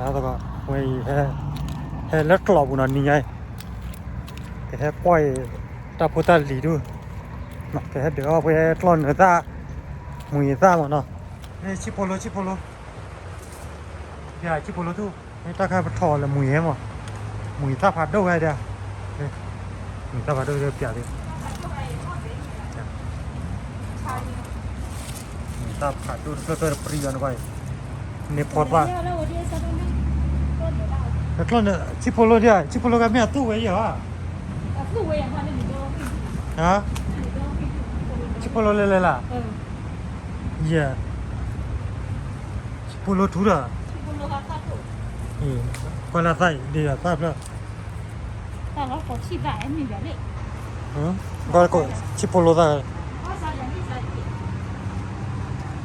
đó có quay he lát lọ bùn anh nhảy cái he quay ta phụ ta lì đu mà cái he đỡ quay lon người ta mùi ta mà nó đây chip polo ya chip polo tu ta khai bắt thò là mùi em mà mùi ta phát đâu ai đây mùi ta phát đâu đây bịa đi mùi ta phát đâu cái priyan quay nepot ba cái con này chip polo cái mẹ tu vậy hả hả chip polo lên là yeah chip polo thú à con là tay đi là tay đó nó có chi vải em nhìn đấy con có chip polo ra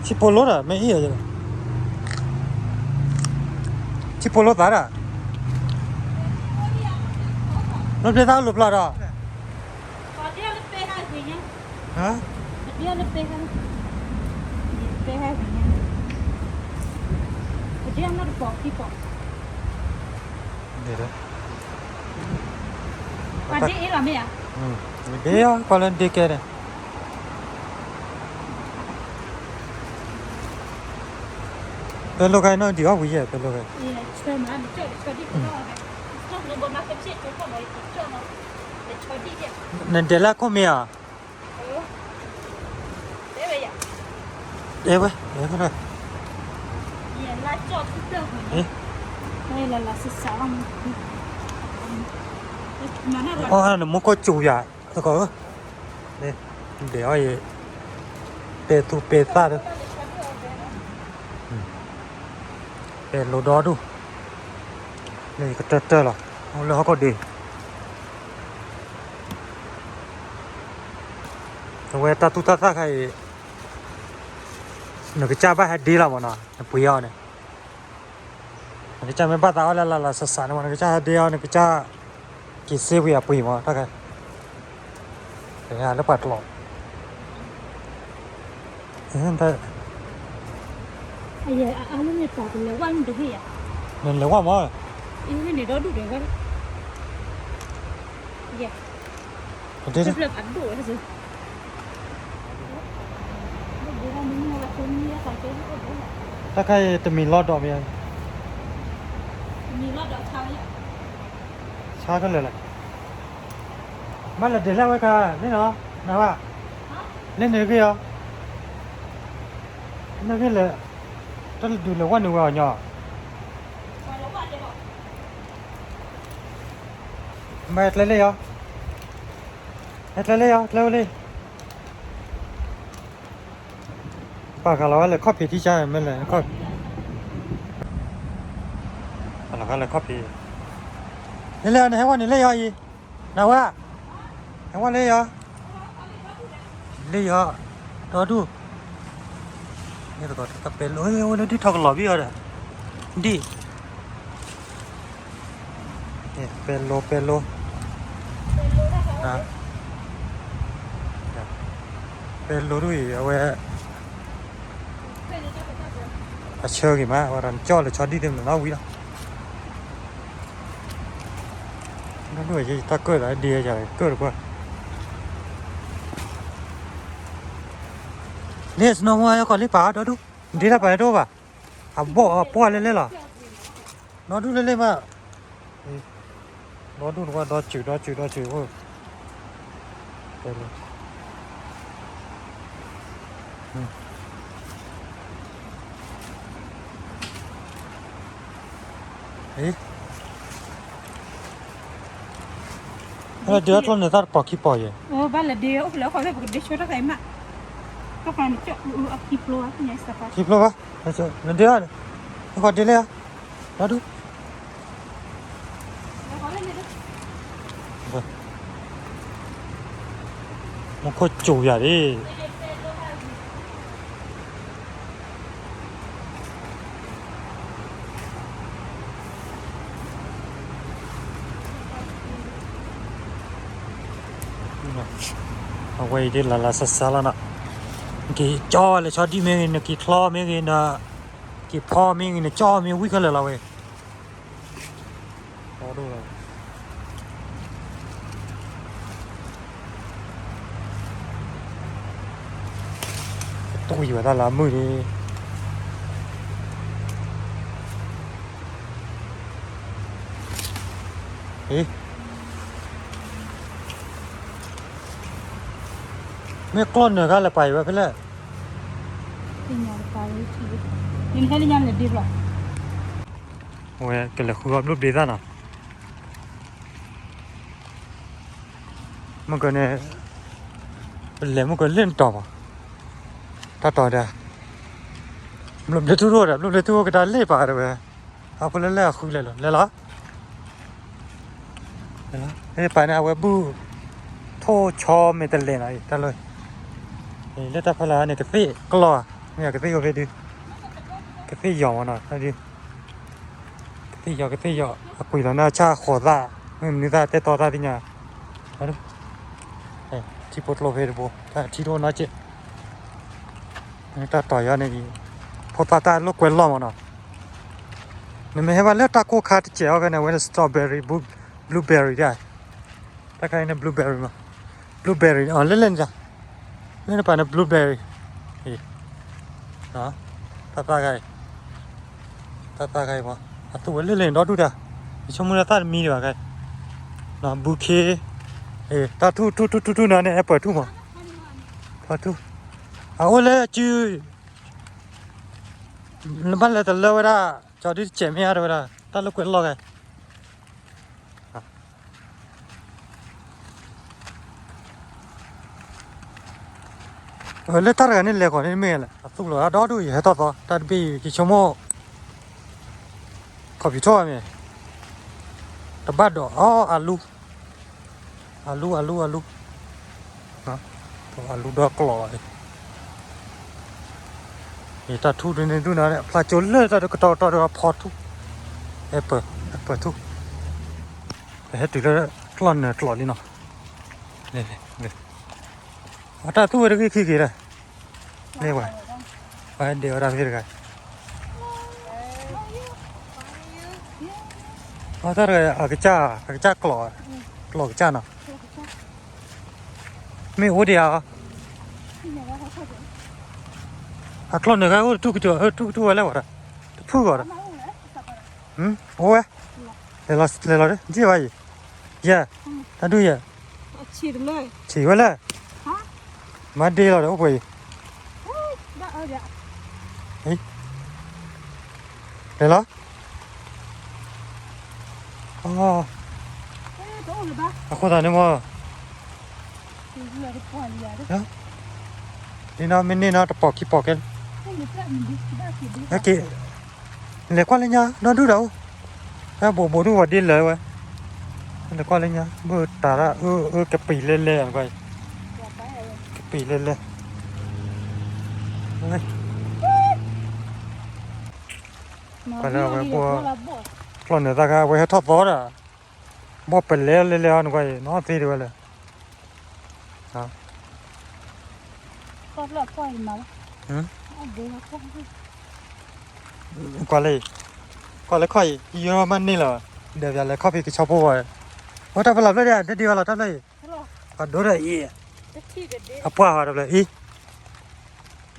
chip polo là mấy gì vậy chip polo ta à nó để tao lụp lại đó hả để đó bạn đi làm gì à để con lên đi kia này tên lúc này nó đi học gì vậy tên lúc này nên để là có mẹ à để vậy để cái này đây là sự sáng nó muốn có chủ nhà tôi có đây để ai để tụ bê ta được để lô đó đủ này cái trơ là không là họ có đi rồi ta tụ ta cái nó cái cha ba hay đi làm mà nó bùi ao này cái cha mấy ba tao là sẵn sàng mà cái cha đi ao này cái cha cái xe bùi à bùi mà ta cái nhà nó bật lỏng thế nên ta giờ áo nó bỏ từ lấy quanh được gì à nên lấy qua mà cái này đó đủ để quanh dạ thế đấy là ấn độ hay gì ta cái tụi mình lót đỏ mình sao cái này mà là để làm cái cả nên nó nào à lên này kia nó cái là ta đủ là quan được nhỏ mày lấy lấy à lấy lấy bà cái là copyที่ใช่ไหมเลยก็อะไรก็เลย copy นี่เลยให้ว่านี่เลยอีนะว่าให้ว่าเลยรอดูนี่ก็ตัดเป็นโอ้ยนี่ที่ทอกหล่อพี่อ่ะดินี่เป็นโลนะเป็นโลด้วยเอาไว้chơi kì mà và cho là cho đi thêm nó quý đâu nó đuổi gì ta cười lại đi rồi cười được qua nè nó mua còn lấy phá đó đúng đi ra phải đâu à bỏ lên là nó đúng lên mà nó đúng qua đó chịu thôi đây luôn là đứa con người ta bỏ kịp bỏ vậy ba là đứa lỡ khỏi phải để cho nó cái mà các bạn chọn kịp luôn nhảy sập kịp luôn á là đứa nó còn đứa này đó đúng một con chủ vậy đi quay đi là sasa là nè cái cho là cho đi mình cái kho mình cái na cái pho mình cái cho mình quý cái là vậy ตู้ตู้อยู่ด้านหลังมือนี่เอ๊ะไม่กล้อนเนอะกันละไปวะเพื่อน Tinggal kali itu. Ini hanya lebih lah. โอ้ยกันเลยคือว่ารูปดีด้านน่ะมันก็เนี่ยเป็นเหลี่ยมมันก็เล่นต่อมาถ้าต่อได้รูปเดือดทั่วๆรูปเดือดทั่วก็ได้เล่ป่าเลยเว้ยเอาไปเล่นๆคุยเลยเหรอเล่นเหรอเล่นเหรอเฮ้ยไปนะเว็บบูโทรชอไม่แต่เล่นอะไรแต่เลยเฮ้ยเล่นแต่พลาเนี่ยกระตี้กลัวเนี่ยกระตี้ก็ไปดูกระตี้หยองหน่อยดูกระตี้หยองกระตี้หยองคุยแล้วน่าชาขอได้ไม่มีได้แต่ต่อได้ที่เนี่ยมาดูเฮ้ยที่ปวดโลเวดบูแต่ที่โดนน่าเจ็บนี่ตาต่อยอันนี้พอตาลูกเวลล้อมเนาะนี่ไม่เห็นว่าเลือดตาโคขาดเจียวกันนะเว้นสตรอเบอรี่บลูเบอรี่ได้ตาใครเนี่ยบลูเบอรี่มาบลูเบอรี่อ๋อเล่นๆจ้ะเล่นไปนะบลูเบอรี่นี่เนาะตาใครมาอ่ะตัวเล่นๆดอดูด้ะชั่วโมงละตามีดีกว่าไงเนาะบุเคตาทูนะเนี่ยเปิดทูมาเปิดทูเอาเลยจื้อมันเลยแต่เล่าว่าจอดที่เจ็บไม่อะไรวะตาลูกเวลล้อไงเล่ตากันนี่เล็กกว่านี่ไม่เลยตุกเลยดอดูอยู่ให้ต่อตาบีกี่ชั่วโมงขอบอยู่ทั่วมั้ยตะบัดดออ๋ออาลูนะตัวอาลูดอกลอยนี่ตาทูดูนี่ดูนะเนี่ยพลาโจลเลยตาก็ต่อพอทุเปิดทุเฮ็ดติแล้วกลอนเนี่ยกลอนนี่เนาะนี่ตาทูเรื่องขี้ๆเลยนี่ว่าเดี๋ยวเราเฮ็ดกันตาเลยกระจ้ากลอกระจ้าเนาะไม่โหเดียวกลอนเนี่ยก็ทุกอะไรวะพูดก่อนโอ้ยเลยจีไว้ตาดูCiri lah. ฉีไว้เลยมาดีแล้วโอ้ย Dah ada. เลยเหรออ๋อ Tahu le bah. คนตาเนี่ยมั้ง Ini ada puan dia. นี่นะมินนี่นะตะปอกขี้ปอกกัน Ini tak mandi dah sih. โอเคเหลือก้อนเลยเนี่ยนอนดูเดี๋ยวโบดูว่าดีเลยวะเหลือก้อนเลยเนี่ยเบอร์ตาละกระปีเล่ๆไปกระปีเล่ๆไปแล้วไปบัวกลอนเนี่ยตากาไว้ให้ทอดซอสอ่ะบ่เป็นแล้วเล่ๆนี่ไปนอนตีดีกว่าเลย Kau lah puan mal. Ada apa? ก่อนเลยค่อยเยอรมันนี่เหรอเดี๋ยวอะไรข้าวพี่กินชอบบัวโอ้ถ้าเป็นหลับได้เดี๋ยวเราทำเลย Hello. ก็ดูได้อี Kecil deh. อ่ะป้าทำเลยอี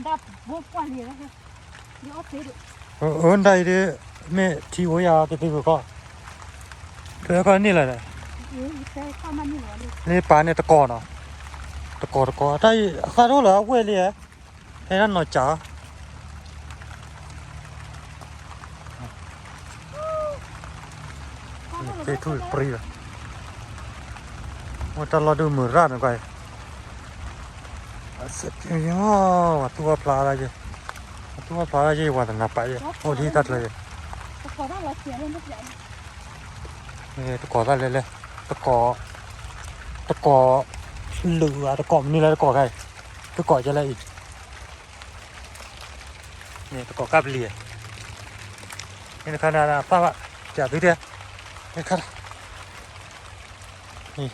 Dah puan dia lah. Dia okey deh. ได้ดิแม่ที่โอยาไปก็เธอก็นี่แหละ Saya kau mandi lah. นี่ปลาเนี่ยตะกอนเนาะตะกอถ้าข้ารู้เหรอเว้ยเลยให้นั่นหน่อยจ้าไปทุ่งปรีอะว่าตลอดดูมือร้านไปเสร็จยังว่าตัวปลาอะไรว่าแต่หน้าไปโอ้ดีตัดเลย Kau dah lah siapa nak jadi. นี่ตะกอได้เลยตะกอเหลือตะกอนี่แหละตะกอไงตะกอจะอะไรอีกนี่ตะกอกับเลียนี่ขนาดป้าว่าจับดูเดียวนี่ขนาดนี่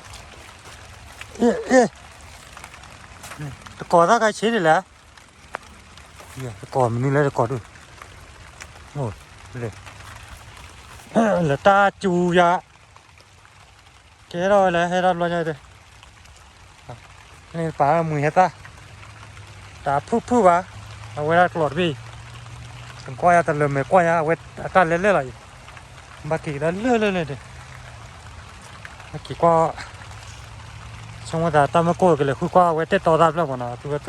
ตะกอถ้าใครชี้นี่แหละเนี่ยตะกอมันนี่แหละตะกอดูโอ้เลยเหลือตาจูยา cái đó là hay đó lo nhau đây nên bà mùi hết ta đã phu bà quay ra lọt đi còn quay ta lượm mày quay ra quay ta lên lên lại bà kỳ đã lên lên lên đây bà kỳ qua xong rồi ta mới coi cái là khu qua quay tết to ra lắm mà nó tôi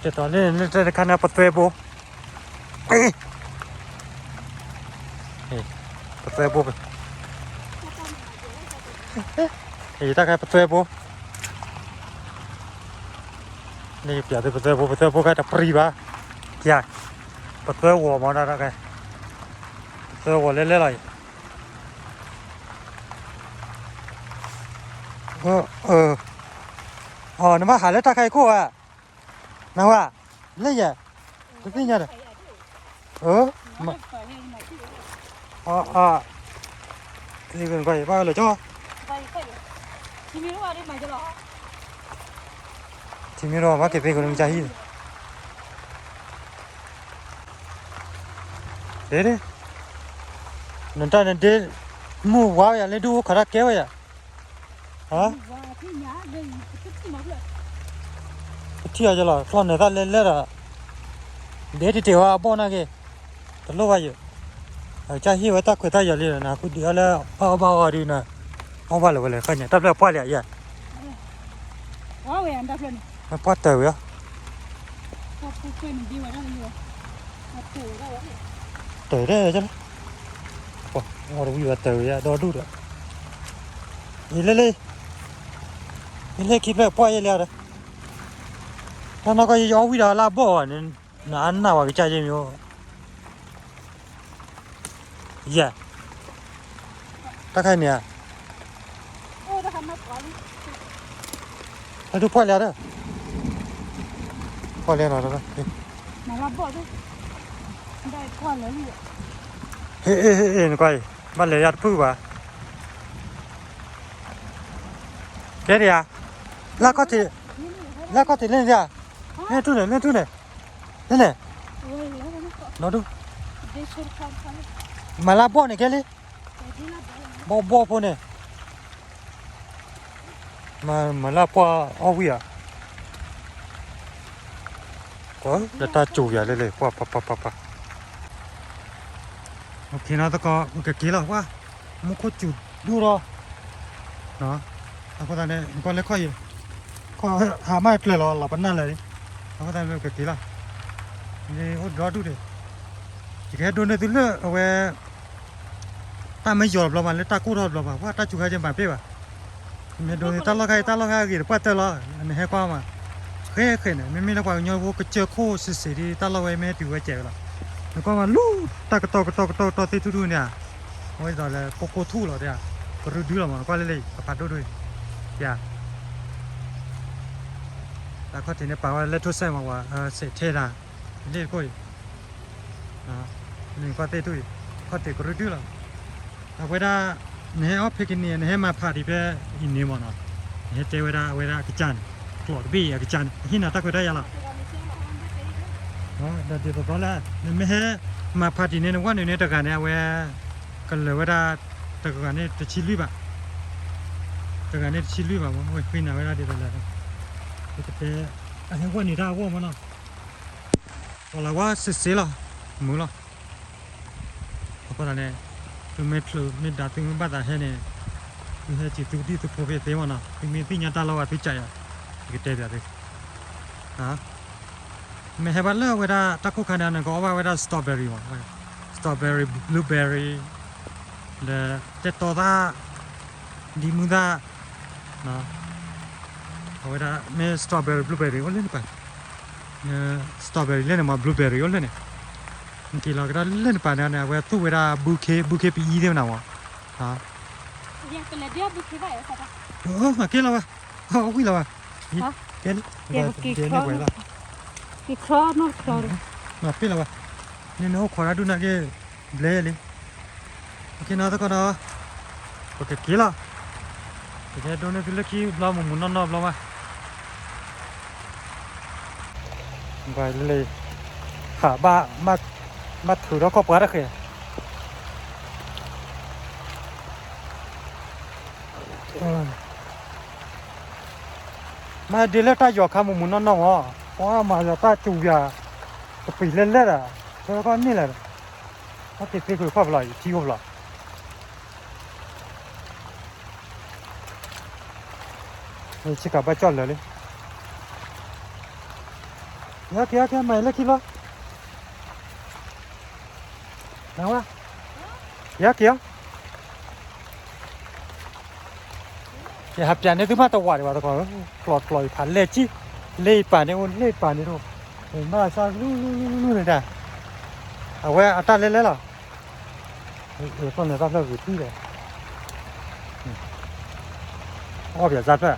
tết to lên lên trên cái này bắt tuê bố bắt tuê bố thì ta cái bắt tuê bốนี่เปียตัวเตอร์ก็จะปรีบ้าใช่ตัวเตอร์วัวมันอะไรกันตัวเตอร์วัวเล่นๆเลยอ๋อนี่มาหาเล่นตาใครกู้อ่ะนะว่าเล่นยังตัวนี้ยังมานี่เป็นไงบ้างเลยจ้าที่มีรู้ว่าได้ไหมจะหรอที่มีรอมาเก็บไปคนนึงใจหินเดี๋ยวนั่นตอนนั้นเดี๋ยวมูว้าวอย่าเลยดูขนาดเก๋วอย่าฮะที่อาจจะหล่อคลอนเนี่ยถ้าเล่นเล่นอะเดี๋ยวที่เดี๋ยวบ้านนั่นก็ตลกไปอยู่ใจหิวไว้ตักคุยตาอย่าเล่นนะคุณเดี๋ยวแล้วเอาบ้าดีนะเอาบ้าเลยข้าเนี่ยตัดแล้วป้าเลยอย่าว้าวเว้ยอันดับเลยไม่ป้าเต๋ออ่ะพอพูดคุยมันดีกว่าได้เลยมาถูได้แล้วเนี่ยเต๋อได้ใช่ไหมว้าวเราอยู่กับเต๋ออ่ะดูด้วยนี่เลยคิดแบบป้าเยอะแล้วถ้าเราก็ย้อนวิดาลาบ่อเนี่ยนั่นน่ะว่าวิจัยยังอยู่เย่ตาใครเนี่ยโอ้จะทำมาก่อนแล้วดูป้าแล้วเด้อป้าแล้วหน่อยนะมารับบ่อด้วยได้ก่อนเลยเฮ้นี่ก้อยบ้านเลยยัดพื้นวะแค่เดียวแล้วก็ที่เล่นจ้ะเล่นตู้ไหนนั่นเนี่ยน้องดูมาลาบ่อเนี่ยแค่เลยบ่อพวกเนี่ยมาลาบ่อเอาไว้อะก็เดี๋ยวตาจูอย่าเลยป้าโอเคนะตะก็โอเคกี่แล้วว่ามุขจูดูรอเนาะแล้วก็ตอนนี้ก็เล็กค่อยก็หาไม้เปลือยรอหลับปันนั่นเลยแล้วก็ตอนนี้โอเคกี่แล้วนี่โอ้รอดูดิแค่โดนในตัวเลือกเอาไว้ตาไม่ยอมเรามันเลยตากู้รอเราว่าตาจูใครจะมาเปี้ยวไม่โดนตาเราใครกี่ป้าเตอร์เราอันนี้ให้ความมาเคยเนี่ยไม่แล้วกว่าเงาวัวก็เจอโค้ดสิดีตาเราไว้ไม่ถือว่าเจ๋อละแล้วก็มาลู่ตากระตอที่ทุเนี่ยโอ้ยตอนแรกโคทู่เราเนี่ยก็รู้ดูแล้วมันก็เลยกระปัดด้วยอย่าแล้วก็ทีนี้ป่าวว่าเล่ทุกเส้นมาว่าเสร็จเท่าเล่ก็อีนี่ก็เตะด้วยก็เตะก็รู้ดูแล้วเอาเวลาเนี่ยเอาเพกินเนี่ยเนี่ยมาพาที่ไปอินเดียมันเนี่ยเจเวลากิจานกลอดบี้กิจานหินตักไว้ได้ยังล่ะเดี๋ยวตอนแรกไม่ให้มาพาที่เนี่ยวันนี้ตะการเนี่ยเวลากันเลยเวลาตะการเนี่ยจะชิลลี่ป่ะตะการเนี่ยชิลลี่ป่ะว่าคุยนะเวลาเดี๋ยวเลยก็เป็นอะไรวันนี้ได้ว่ามันเนาะว่าว่าเสียละมือละเพราะฉะนั้นคือไม่ด่าถึงบ้านแต่เห็นเนี่ยคือให้จิตวิทย์ตัวพอเพียงมันเนาะคือมีที่ญาติเราพิจารณาก็เตะแบบนี้ไม่ให้บ้านเลิกเวลาตะคุขนาดนั้นก็ว่าเวลาสตรอเบอรี่ว่ะสตรอเบอรี่บลูเบอรี่แล้วเจ็ดตัวตาดีมุดาเนาะเวลาไม่สตรอเบอรี่บลูเบอรี่ก็เล่นไปสตรอเบอรี่เล่นมาบลูเบอรี่ก็เล่นเนี่ยเมื่อกี้เราก็เล่นไปเนี่ยเวลาตู้เวลาบุเคปีอีเดียวนะวะเรียกเป็นเรียกบุกที่ไหนอะคะมาเกล้แล้ววะเอาคุยแล้ววะเกล้เนี่ยไปละกี่ครอนนอครอนมาเปแล้ววะนี่น้องขอรับดูนะเกล้เลยโอเคนะตะก็นะโอเคเกล้ละโอเคโดนเนี่ยตัวเล็กที่เราหมุนนอนเรามาไปเลยหาบ้ามาถือแล้วก็เปิดได้เคย มาเดลต้าหยอกคำมุนน้องๆอ๋อเพราะว่ามาจะต้าจูยาตะปีเล่นๆอ่ะแล้วก็นี่แหละเขาติดไปคุยความหล่อที่ความหล่อนี่ชิคกี้พายจอดเลยยากไม่เล็กที่ละนะวะยากอย่าหับจานนี่ถึงมาตะวันดีกว่าตะกอนปลอยผ่านเล่จี้เล่ป่านนี่เล่ป่านนี่ดูเห็นมาซาลู่เลยจ้ะเอาไว้อัตราเล่นๆหรอต้นเนี่ยต้นเลิกอยู่ที่เลยอ๋อเบียดจัดด้วย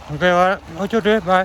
โอเคว่าเอาจุดด้วยบาย